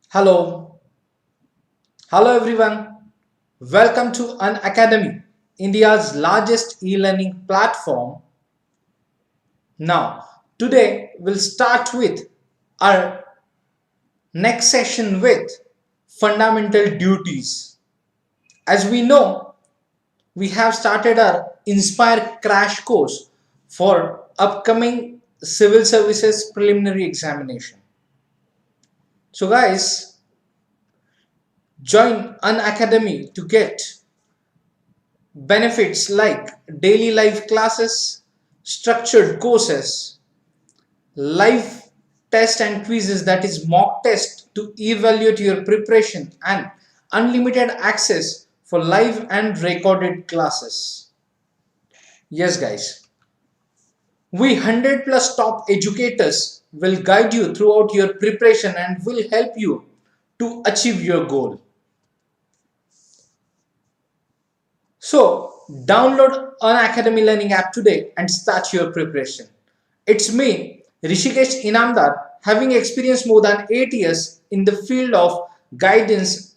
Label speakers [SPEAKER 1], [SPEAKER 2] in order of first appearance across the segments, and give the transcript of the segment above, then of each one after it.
[SPEAKER 1] Hello, hello everyone. Welcome to Unacademy, India's largest e-learning platform. Now, today we'll start with our next session with fundamental duties. As we know, we have started our Inspire crash course for upcoming Civil Services Preliminary Examination. So guys, join Unacademy to get benefits like daily live classes, structured courses, live test and quizzes, that is mock test to evaluate your preparation, and unlimited access for live and recorded classes. Yes guys, we 100 plus top educators will guide you throughout your preparation and will help you to achieve your goal. So, download Unacademy Learning app today and start your preparation. It's me, Rushikesh Inamdar, having experienced more than 8 years in the field of guidance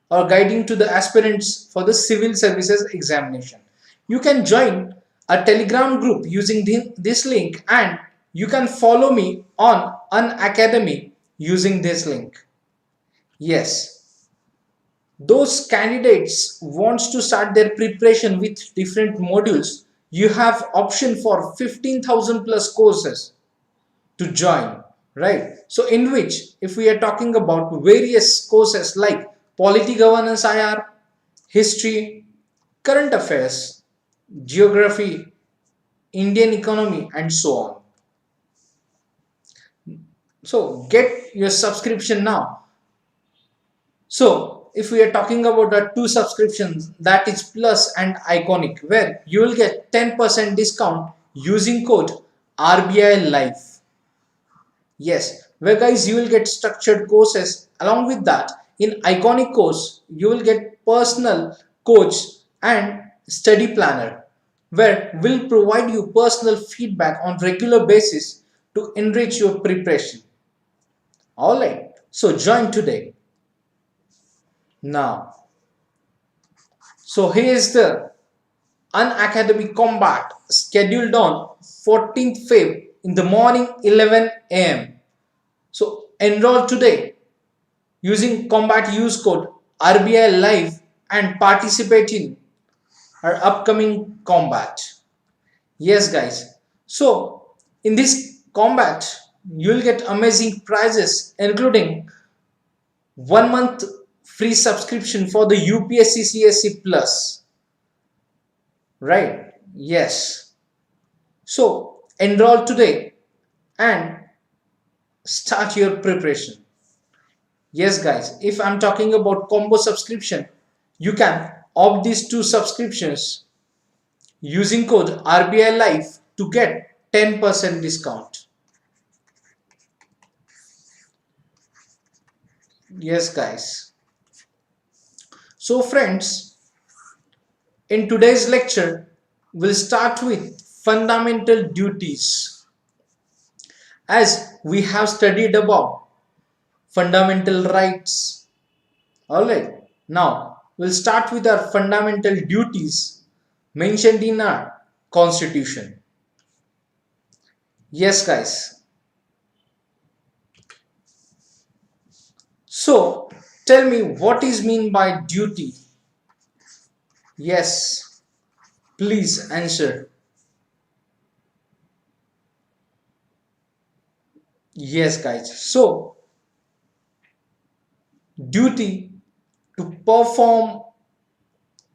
[SPEAKER 1] or guiding to the aspirants for the Civil Services Examination. You can join a Telegram group using this link, and you can follow me on Unacademy using this link. Yes, those candidates wants to start their preparation with different modules, you have option for 15,000 plus courses to join, right? So in which, if we are talking about various courses like polity governance IR, history, current affairs, geography, Indian economy, and so on. So get your subscription now. So if we are talking about the two subscriptions, that is Plus and Iconic, where you will get 10% discount using code RBI Live. Yes, where guys you will get structured courses. Along with that, in Iconic course, you will get personal coach and study planner, where will provide you personal feedback on regular basis to enrich your preparation. Alright, so join today. Now, so here is the Unacademy Combat scheduled on 14th Feb in the morning 11 am. So enroll today using Combat use code RBI Live and participate in our upcoming combat. Yes guys, so in this combat you will get amazing prizes including 1 month free subscription for the UPSC CSE Plus, right? Yes, so enroll today and start your preparation. Yes guys, if I'm talking about combo subscription, you can opt these two subscriptions using code RBI Live to get 10% discount. Yes guys, so friends, in today's lecture we'll start with fundamental duties. As we have studied about fundamental rights. Alright, now we'll start with our fundamental duties mentioned in our constitution. Yes guys, so tell me what is mean by duty. Yes, please answer. Yes guys, so duty to perform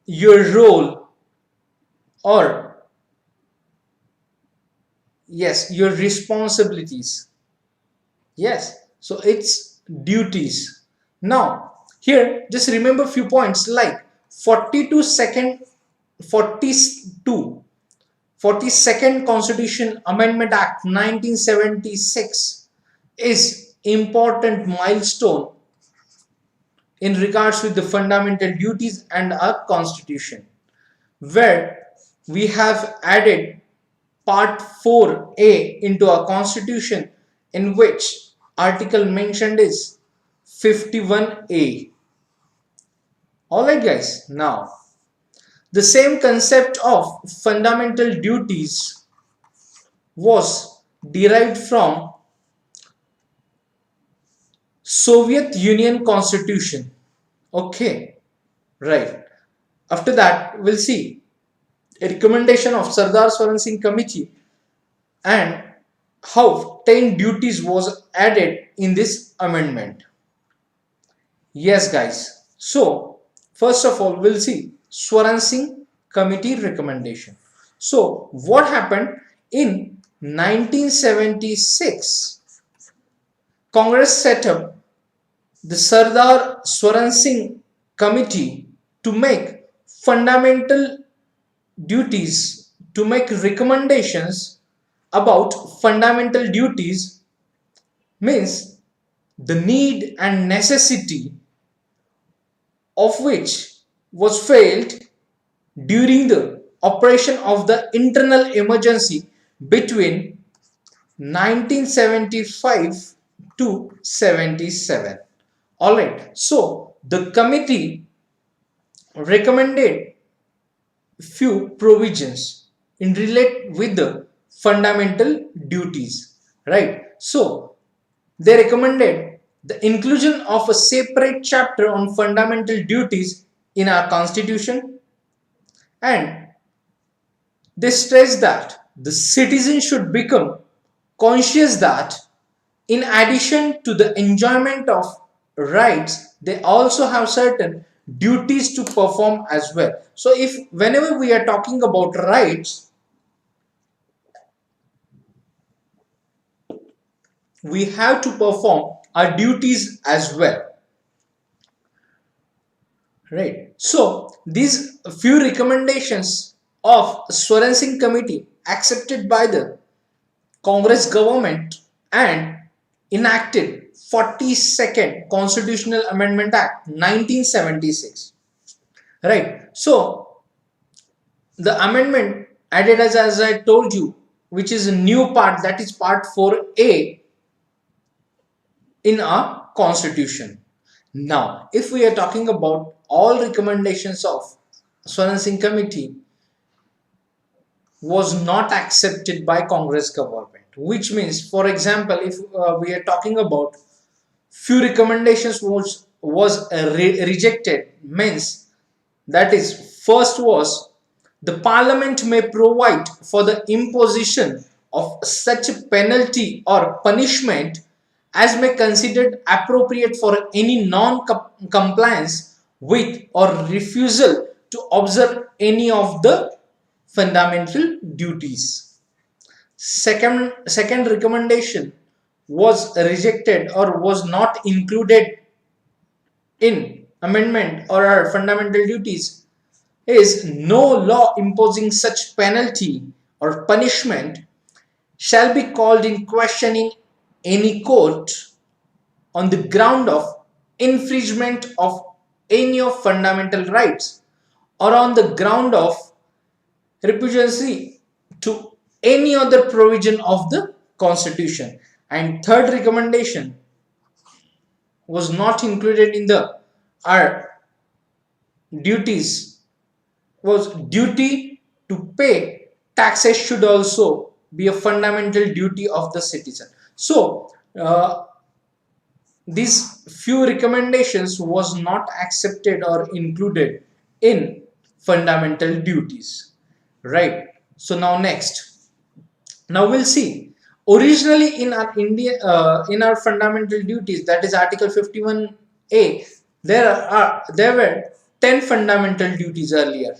[SPEAKER 1] your role, or yes, your responsibilities. Yes, so it's duties. Now here just remember few points like 42 second 42 42nd Constitution Amendment Act 1976 is important milestone in regards with the fundamental duties and our constitution, where we have added part 4a into our constitution, in which article mentioned is 51A. Alright guys, now the same concept of fundamental duties was derived from Soviet Union Constitution. Okay, right. After that, we'll see a recommendation of Sardar Swaran Singh Committee and how 10 duties was added in this amendment. Yes guys, so first of all we'll see Swaran Singh Committee recommendation. So what happened in 1976? Congress set up the Sardar Swaran Singh Committee to make fundamental duties, to make recommendations about fundamental duties, means the need and necessity of which was felt during the operation of the internal emergency between 1975 to 77. Alright, so the committee recommended few provisions in relate with the fundamental duties, right? So they recommended the inclusion of a separate chapter on fundamental duties in our constitution, and they stressed that the citizen should become conscious that in addition to the enjoyment of rights, they also have certain duties to perform as well. So if whenever we are talking about rights, we have to perform our duties as well, right? So these few recommendations of Swaran Singh Committee accepted by the Congress government and enacted 42nd Constitutional Amendment Act 1976, right? So the amendment added, as I told you, which is a new part, that is part 4A in our constitution. Now if we are talking about all recommendations of Swaran Singh Committee was not accepted by Congress government, which means, for example, if we are talking about few recommendations was rejected, means that is, first was the parliament may provide for the imposition of such a penalty or punishment as may considered appropriate for any non-compliance with or refusal to observe any of the fundamental duties. Second recommendation was rejected or was not included in amendment or our fundamental duties is no law imposing such penalty or punishment shall be called in question in any court on the ground of infringement of any of fundamental rights or on the ground of repugnancy to any other provision of the constitution. And third recommendation was not included in the our duties, was duty to pay taxes should also be a fundamental duty of the citizen. So these few recommendations was not accepted or included in fundamental duties, right? So now next, now we'll see, originally in our in our fundamental duties, that is article 51A, there were 10 fundamental duties earlier.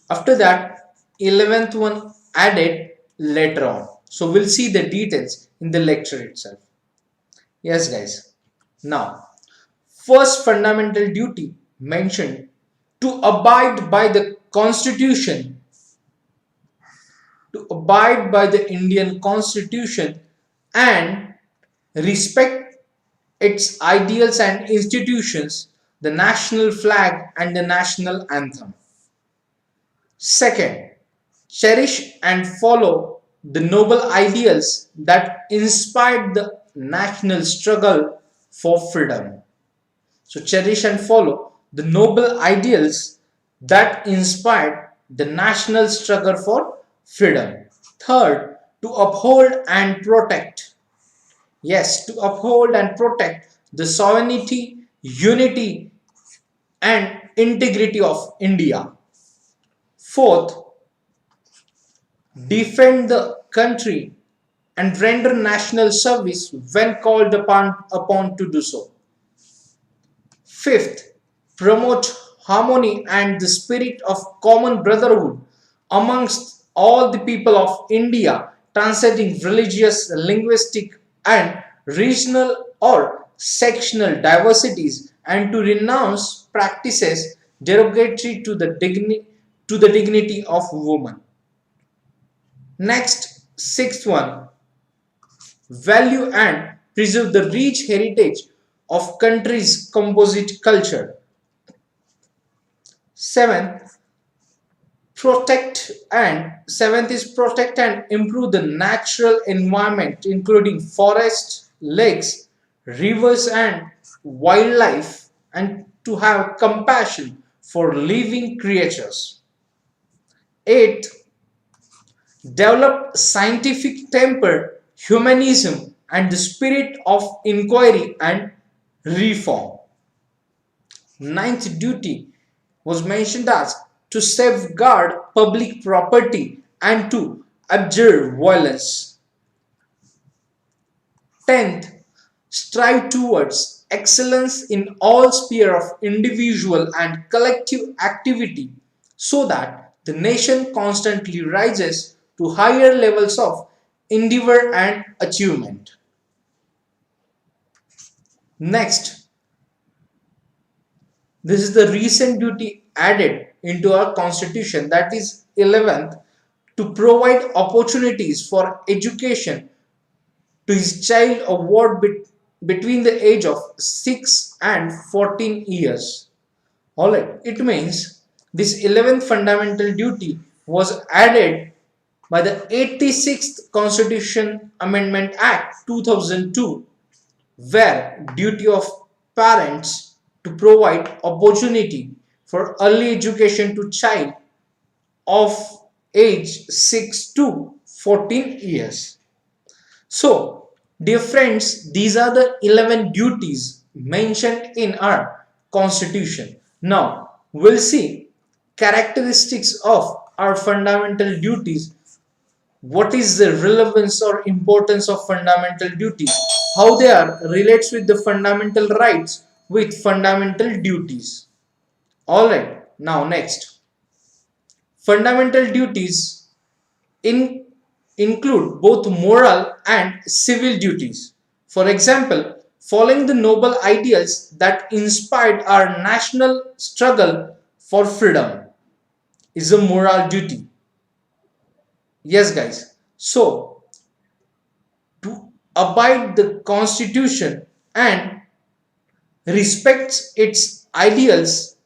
[SPEAKER 1] After that, 11th one added later on. So we'll see the details in the lecture itself. Yes guys, now first fundamental duty mentioned to abide by the constitution, to abide by the Indian constitution and respect its ideals and institutions, the national flag and the national anthem. Second, cherish and follow the noble ideals that inspired the national struggle for freedom. So cherish and follow the noble ideals that inspired the national struggle for freedom. Third, to uphold and protect. Yes, to uphold and protect the sovereignty, unity, and integrity of India. Fourth, defend the country and render national service when called upon to do so. Fifth, promote harmony and the spirit of common brotherhood amongst all the people of India, transcending religious, linguistic, and regional or sectional diversities, and to renounce practices derogatory to the dignity of woman. Next, sixth one, value and preserve the rich heritage of country's composite culture. Seventh, seventh is protect and improve the natural environment, including forests, lakes, rivers, and wildlife, and to have compassion for living creatures. Eighth, develop scientific temper, humanism, and the spirit of inquiry and reform. Ninth duty was mentioned as to safeguard public property and to observe violence. 10th, strive towards excellence in all sphere of individual and collective activity so that the nation constantly rises to higher levels of endeavor and achievement. Next, this is the recent duty added into our constitution, that is 11th, to provide opportunities for education to his child award between the age of 6 and 14 years. Alright, it means this 11th fundamental duty was added by the 86th Constitution Amendment Act 2002, where duty of parents to provide opportunity for early education to child of age 6 to 14 years. So, dear friends, these are the 11 duties mentioned in our constitution. Now, we'll see characteristics of our fundamental duties. What is the relevance or importance of fundamental duties? How they are relates with the fundamental rights with fundamental duties. Alright, now next. Fundamental duties in, include both moral and civil duties. For example, following the noble ideals that inspired our national struggle for freedom is a moral duty. Yes, guys. So, to abide the constitution and respects its ideals,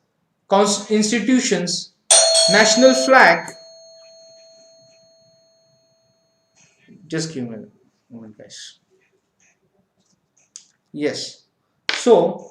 [SPEAKER 1] institutions, national flag. Just give me a moment, guys. Yes. So,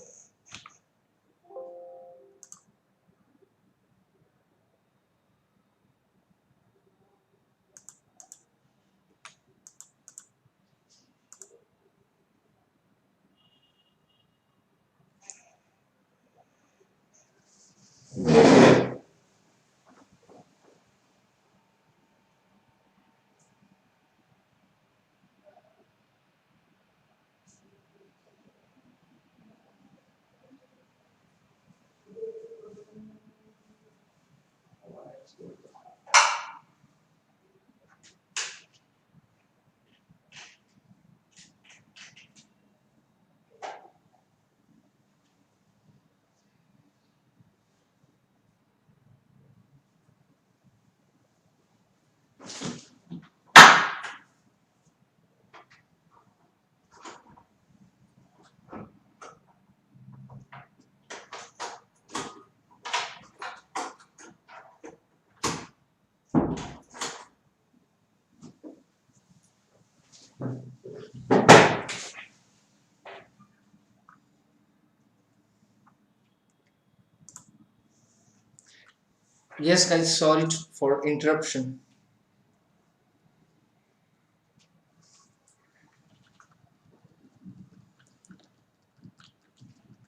[SPEAKER 1] Yes, guys, sorry for interruption.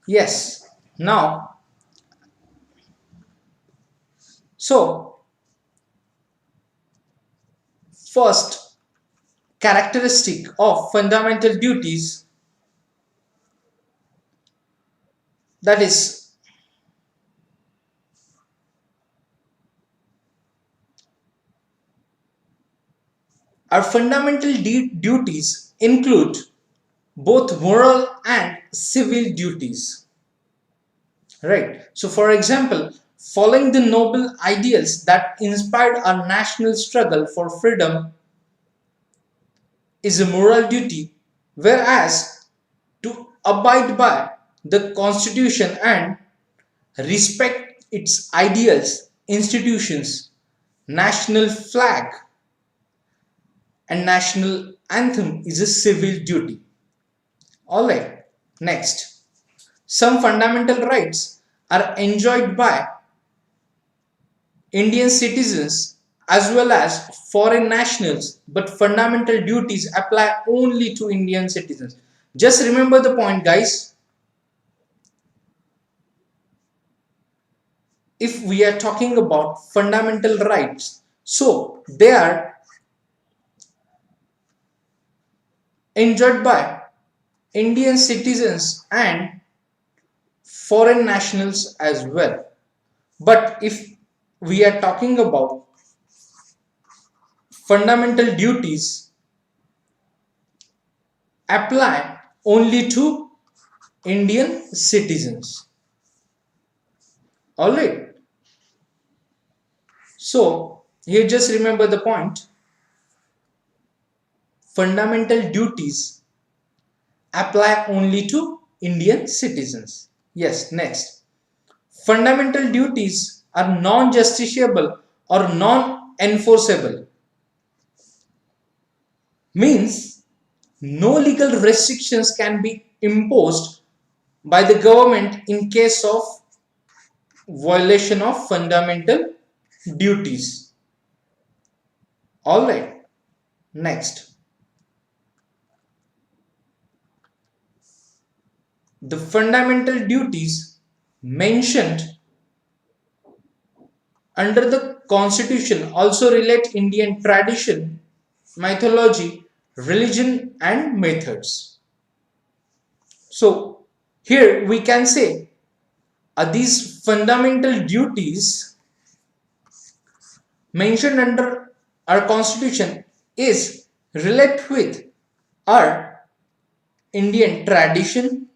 [SPEAKER 1] Yes, now, so first characteristic of fundamental duties, that is, our fundamental duties include both moral and civil duties. Right. So, for example, following the noble ideals that inspired our national struggle for freedom is a moral duty, whereas to abide by the Constitution and respect its ideals, institutions, national flag, and national anthem is a civil duty. Alright, next. Some fundamental rights are enjoyed by Indian citizens as well as foreign nationals, but fundamental duties apply only to Indian citizens. Just remember the point, guys. If we are talking about fundamental rights, so they are enjoyed by Indian citizens and foreign nationals as well. But if we are talking about fundamental duties apply only to Indian citizens. Alright. So here just remember the point. Fundamental duties apply only to Indian citizens. Yes, next. Fundamental duties are non-justiciable or non-enforceable. Means no legal restrictions can be imposed by the government in case of violation of fundamental duties. Alright, next. The fundamental duties mentioned under the Constitution also relate Indian tradition, mythology, religion, and methods. So, here we can say these fundamental duties mentioned under our Constitution is relate with our Indian tradition,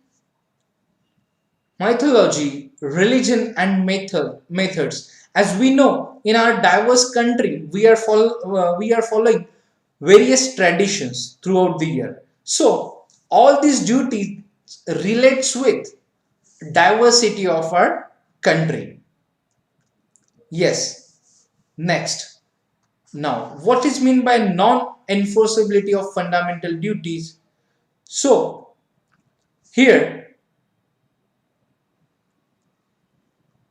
[SPEAKER 1] mythology, religion, and methods. As we know, in our diverse country, we are following various traditions throughout the year. So all these duties relates with diversity of our country. Yes. Next. Now, what is meant by non-enforceability of fundamental duties? So here,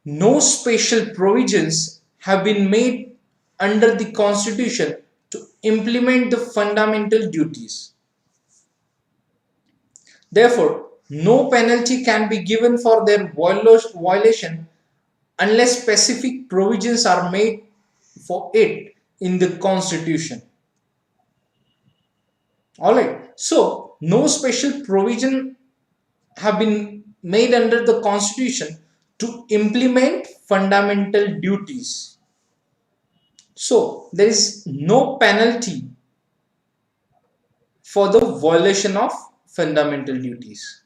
[SPEAKER 1] no special provisions have been made under the Constitution to implement the fundamental duties. Therefore, no penalty can be given for their violation unless specific provisions are made for it in the Constitution. Alright, so no special provision have been made under the Constitution to implement fundamental duties. So there is no penalty for the violation of fundamental duties.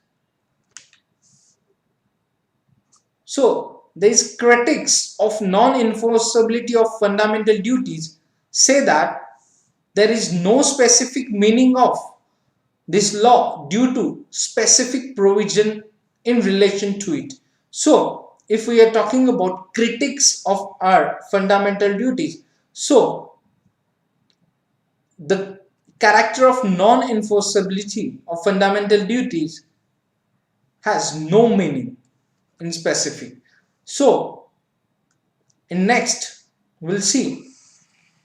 [SPEAKER 1] So there is critics of non-enforceability of fundamental duties say that there is no specific meaning of this law due to specific provision in relation to it. So if we are talking about critics of our fundamental duties, so the character of non-enforceability of fundamental duties has no meaning in specific. So And next, we'll see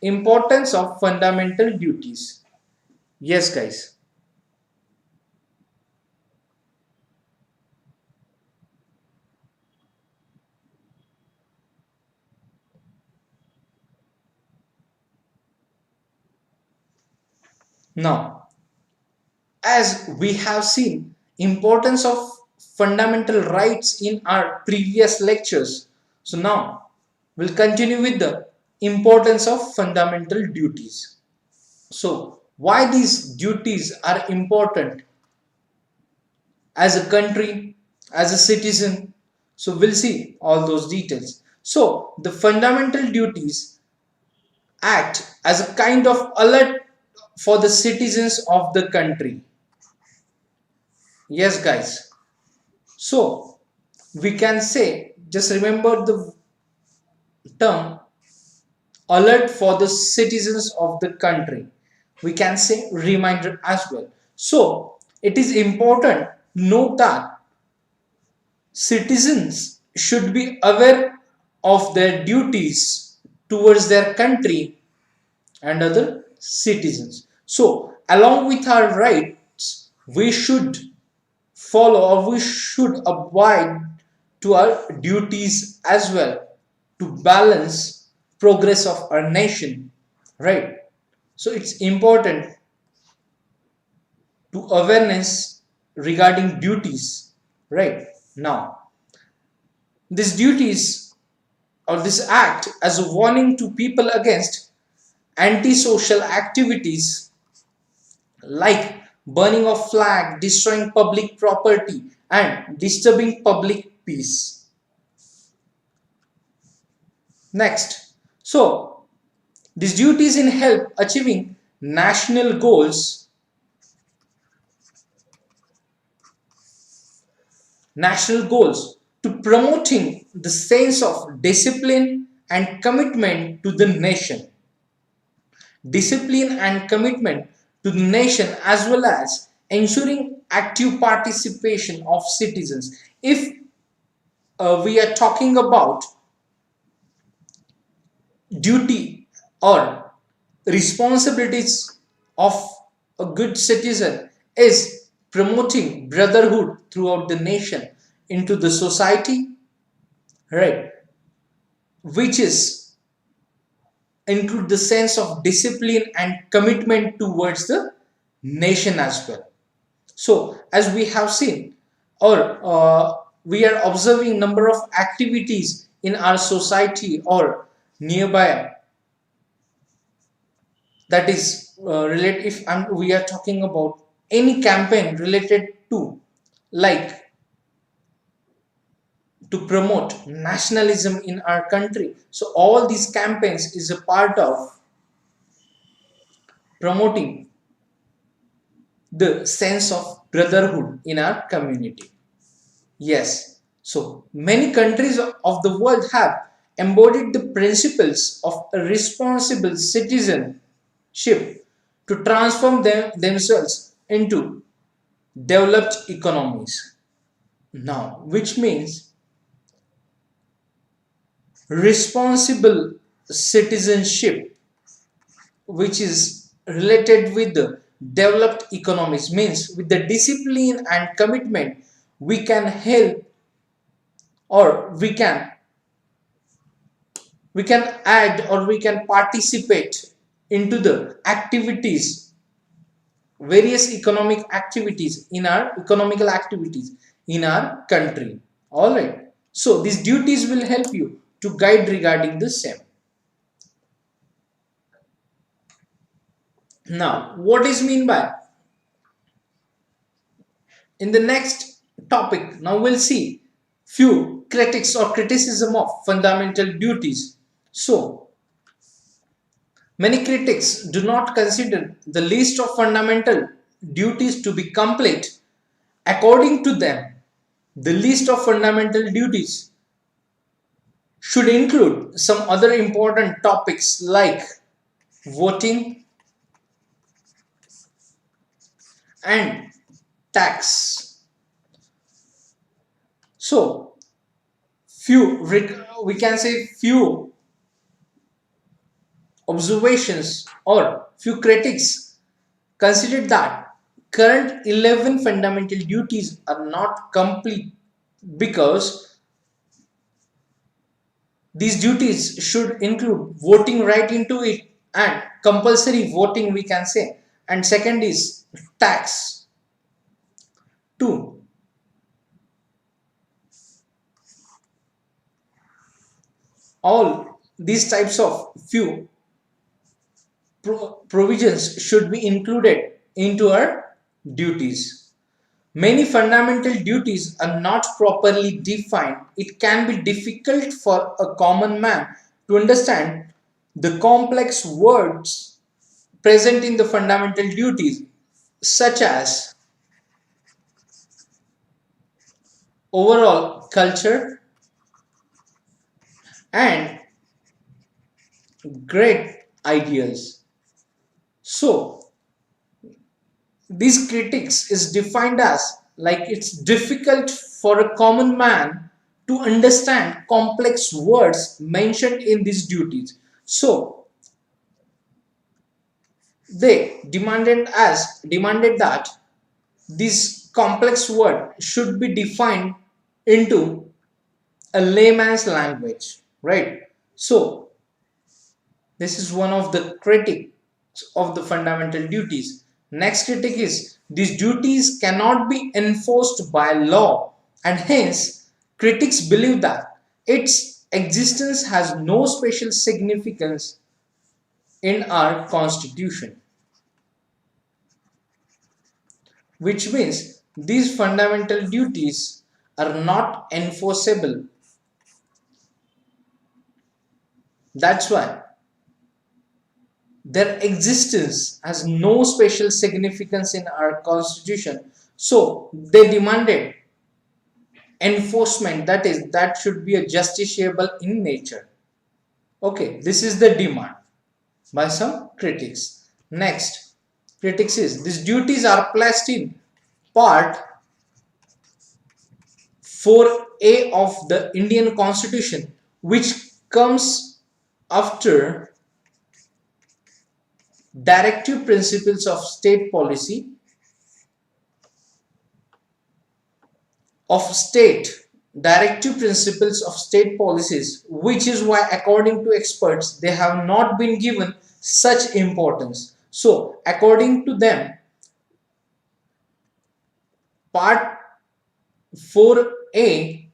[SPEAKER 1] importance of fundamental duties. Yes, guys. Now, as we have seen importance of fundamental rights in our previous lectures, so now we'll continue with the importance of fundamental duties. So why these duties are important as a country, as a citizen? So we'll see all those details. So the fundamental duties act as a kind of alert for the citizens of the country. Yes, guys. So we can say, just remember the term alert for the citizens of the country. We can say reminder as well. So it is important to note that citizens should be aware of their duties towards their country and other citizens. So along with our rights, we should follow or we should abide to our duties as well to balance progress of our nation, right? So it's important to awareness regarding duties, right? Now these duties or this act as a warning to people against antisocial activities like burning of flag, destroying public property and disturbing public peace. Next, so these duties in help achieving national goals to promoting the sense of discipline and commitment to the nation. Discipline and commitment to the nation as well as ensuring active participation of citizens. If we are talking about duty or responsibilities of a good citizen is promoting brotherhood throughout the nation into the society, right, which is include the sense of discipline and commitment towards the nation as well. So as we have seen or we are observing number of activities in our society or nearby, that is related if we are talking about any campaign related to like to promote nationalism in our country. So all these campaigns is a part of promoting the sense of brotherhood in our community. Yes, so many countries of the world have embodied the principles of a responsible citizenship to transform themselves into developed economies. Now, which means responsible citizenship, which is related with the developed economies, means with the discipline and commitment we can help or we can add or we can participate into the activities, various economical activities in our country. All right, so these duties will help you to guide regarding the same. Now what is mean by in the next topic? Now we'll see few critics or criticism of fundamental duties. So many critics do not consider the list of fundamental duties to be complete. According to them, the list of fundamental duties should include some other important topics like voting and tax. So few we can say few observations or few critics considered that current 11 fundamental duties are not complete because these duties should include voting right into it and compulsory voting, we can say. And second is tax. Two, all these types of few provisions should be included into our duties. Many fundamental duties are not properly defined. It can be difficult for a common man to understand the complex words present in the fundamental duties, such as overall culture and great ideals. So, these critics is defined as like it's difficult for a common man to understand complex words mentioned in these duties. So, they demanded that this complex word should be defined into a layman's language, right? So this is one of the critics of the fundamental duties. Next critic is these duties cannot be enforced by law, and hence critics believe that its existence has no special significance in our constitution, which means these fundamental duties are not enforceable. That's why their existence has no special significance in our constitution. So they demanded enforcement, that is, that should be a justiciable in nature. Okay, this is the demand by some critics. Next, critics is these duties are placed in part 4A of the Indian Constitution, which comes after directive principles of state policy of state directive principles of state policies, which is why according to experts they have not been given such importance. So according to them, part 4A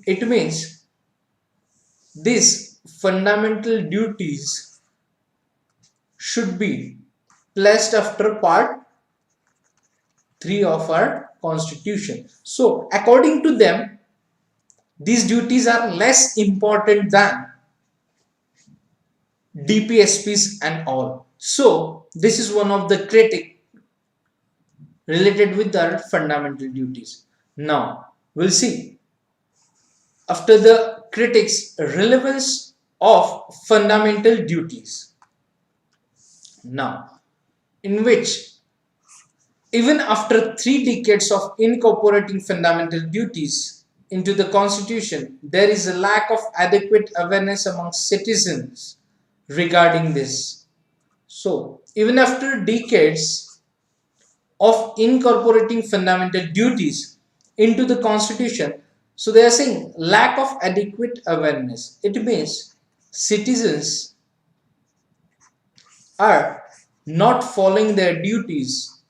[SPEAKER 1] it means these fundamental duties should be placed after part 3 of our constitution. So according to them, these duties are less important than DPSPs and all. So this is one of the critic related with our fundamental duties. Now we'll see after the critics relevance of fundamental duties. Now, in which even after 3 decades of incorporating fundamental duties into the constitution, there is a lack of adequate awareness among citizens regarding this. So, even after decades of incorporating fundamental duties into the constitution, so they are saying lack of adequate awareness. It means citizens are not following their duties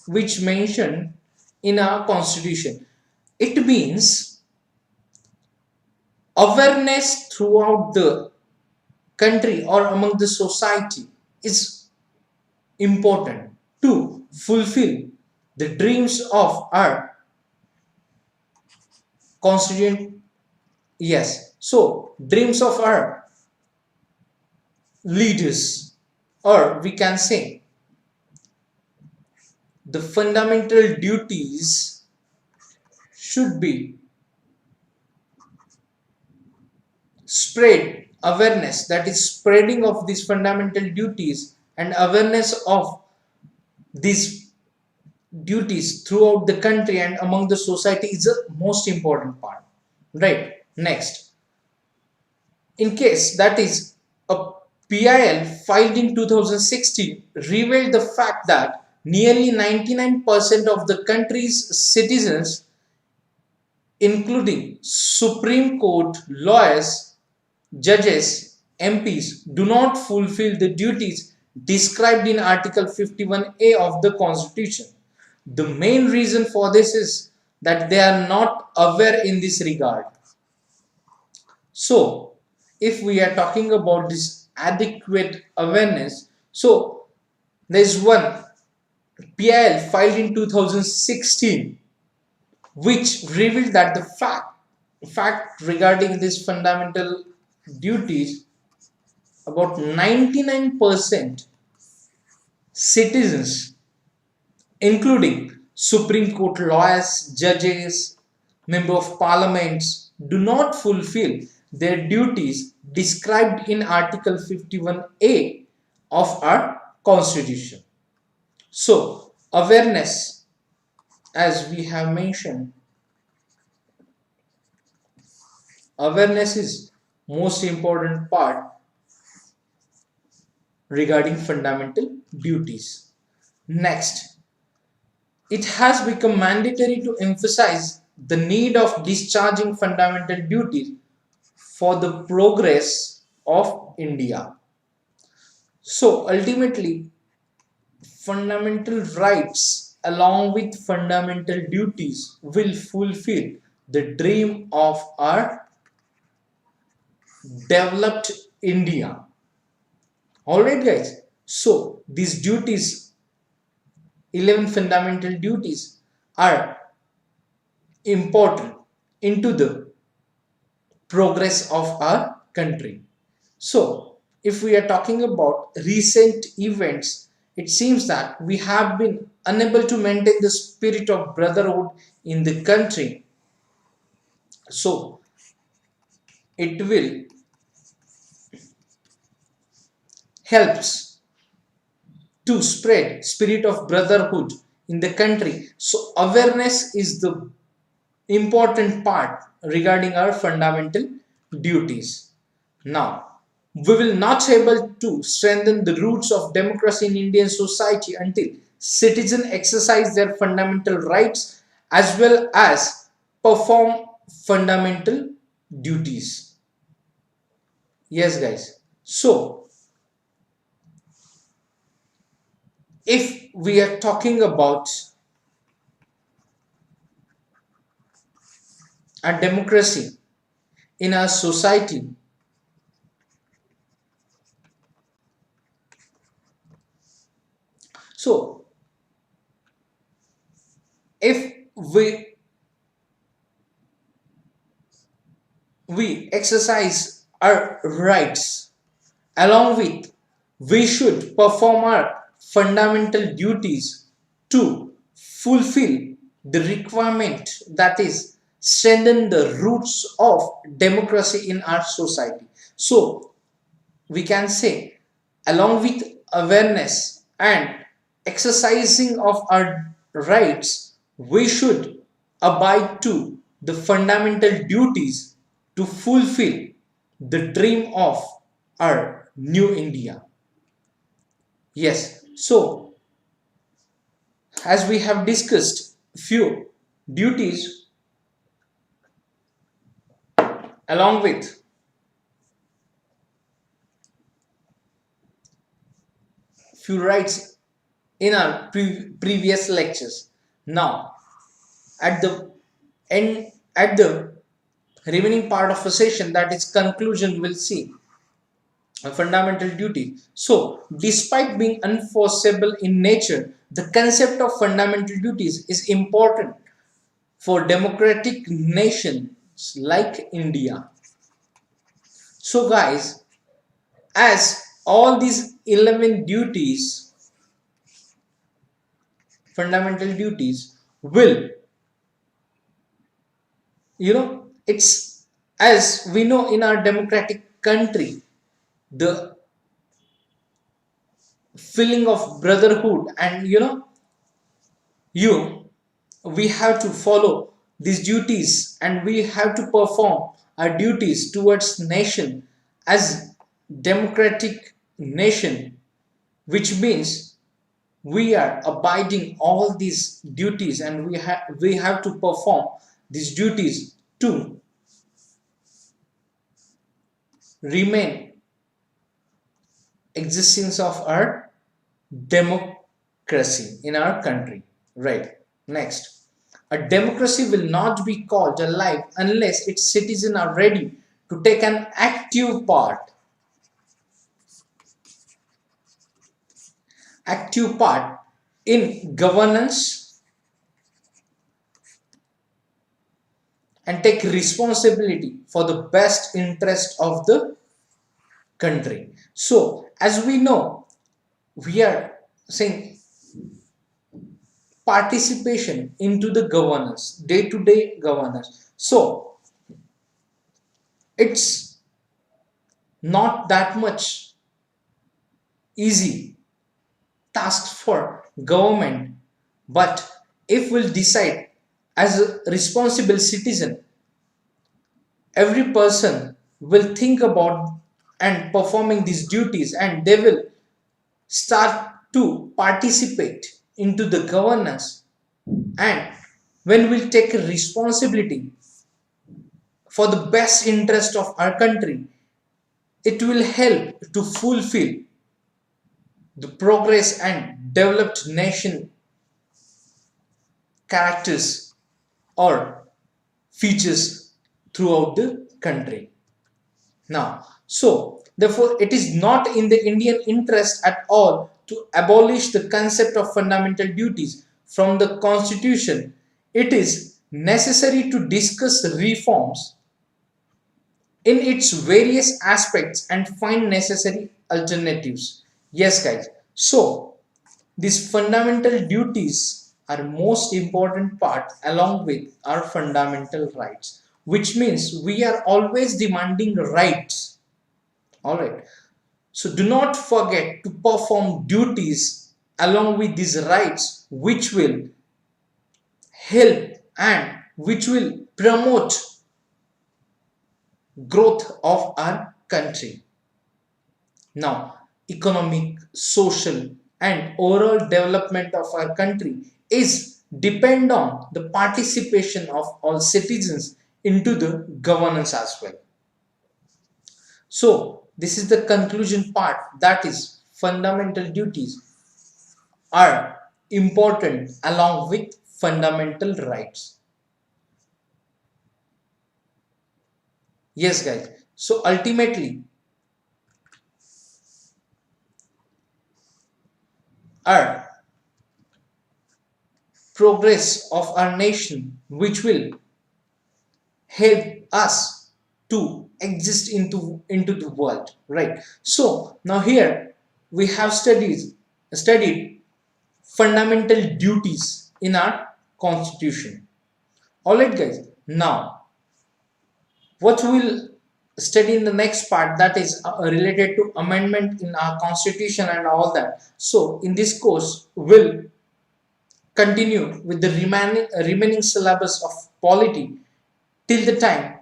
[SPEAKER 1] which mentioned in our constitution. It means awareness throughout the country or among the society is important to fulfill the dreams of our constituent. Yes, so dreams of our leaders, or we can say the fundamental duties should be spread awareness, that is spreading of these fundamental duties and awareness of these duties throughout the country and among the society is the most important part, right? Next, in case that is a PIL filed in 2016 revealed the fact that nearly 99% of the country's citizens, including Supreme Court lawyers, judges, MPs, do not fulfill the duties described in Article 51A of the Constitution. The main reason for this is that they are not aware in this regard. So, if we are talking about this adequate awareness, so there is one PIL filed in 2016 which revealed that the fact regarding these fundamental duties, about 99% citizens, including Supreme Court lawyers, judges, member of parliaments, do not fulfill their duties described in Article 51A of our Constitution. So, awareness, as we have mentioned, awareness is most important part regarding fundamental duties. Next, it has become mandatory to emphasize the need of discharging fundamental duties for the progress of India. So ultimately, fundamental rights along with fundamental duties will fulfill the dream of our developed India. Alright guys, so these duties, 11 fundamental duties, are important into the progress of our country. So if we are talking about recent events, it seems that we have been unable to maintain the spirit of brotherhood in the country. So it will helps to spread spirit of brotherhood in the country. So awareness is the important part regarding our fundamental duties. Now, we will not able to strengthen the roots of democracy in Indian society until citizens exercise their fundamental rights as well as perform fundamental duties. Yes, guys. So, if we are talking about a democracy in our society, so if we exercise our rights, along with we should perform our fundamental duties to fulfill the requirement, that is strengthen the roots of democracy in our society. So we can say, along with awareness and exercising of our rights, we should abide to the fundamental duties to fulfill the dream of our new India. Yes, so as we have discussed few duties along with few rights in our previous lectures. Now, at the end, at the remaining part of a session, that is conclusion, we'll see a fundamental duty. So, despite being enforceable in nature, the concept of fundamental duties is important for democratic nations like India. So, guys, as all these 11 duties, fundamental duties, will, it's, as we know, in our democratic country, the feeling of brotherhood and you we have to follow these duties and we have to perform our duties towards nation as democratic nation, which means we are abiding all these duties and we have to perform these duties to remain existence of our democracy in our country, right? Next, a democracy will not be called alive unless its citizens are ready to take an active part in governance and take responsibility for the best interest of the country. So as we know, we are saying participation into the governance, day-to-day governance. So it's not that much easy task for government, but if we'll decide as a responsible citizen, every person will think about and performing these duties and they will start to participate into the governance, and when we'll take a responsibility for the best interest of our country, it will help to fulfill the progress and developed nation characters or features throughout the country. Now, so therefore, it is not in the Indian interest at all to abolish the concept of fundamental duties from the constitution. It is necessary to discuss reforms in its various aspects and find necessary alternatives. Yes, guys. So, these fundamental duties are most important part along with our fundamental rights, which means we are always demanding rights. All right. So do not forget to perform duties along with these rights, which will help and which will promote growth of our country. Now, economic, social, and overall development of our country is depend on the participation of all citizens into the governance as well. So, this is the conclusion part, that is fundamental duties are important along with fundamental rights. Yes, guys. So, ultimately, our progress of our nation, which will help us to exist into the world, right? So now here we have studied fundamental duties in our constitution. All right, guys. Now what we'll study in the next part, that is related to amendment in our constitution and all that. So in this course we'll continue with the remaining syllabus of polity. Till the time,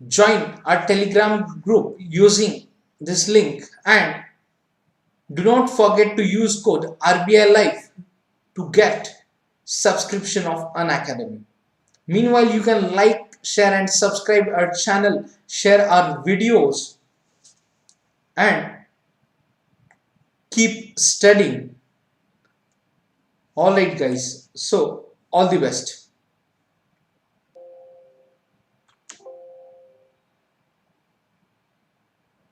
[SPEAKER 1] join our telegram group using this link, and do not forget to use code RBI Life to get subscription of Unacademy. Meanwhile, you can like, share and subscribe our channel, share our videos and keep studying. Alright guys, so all the best.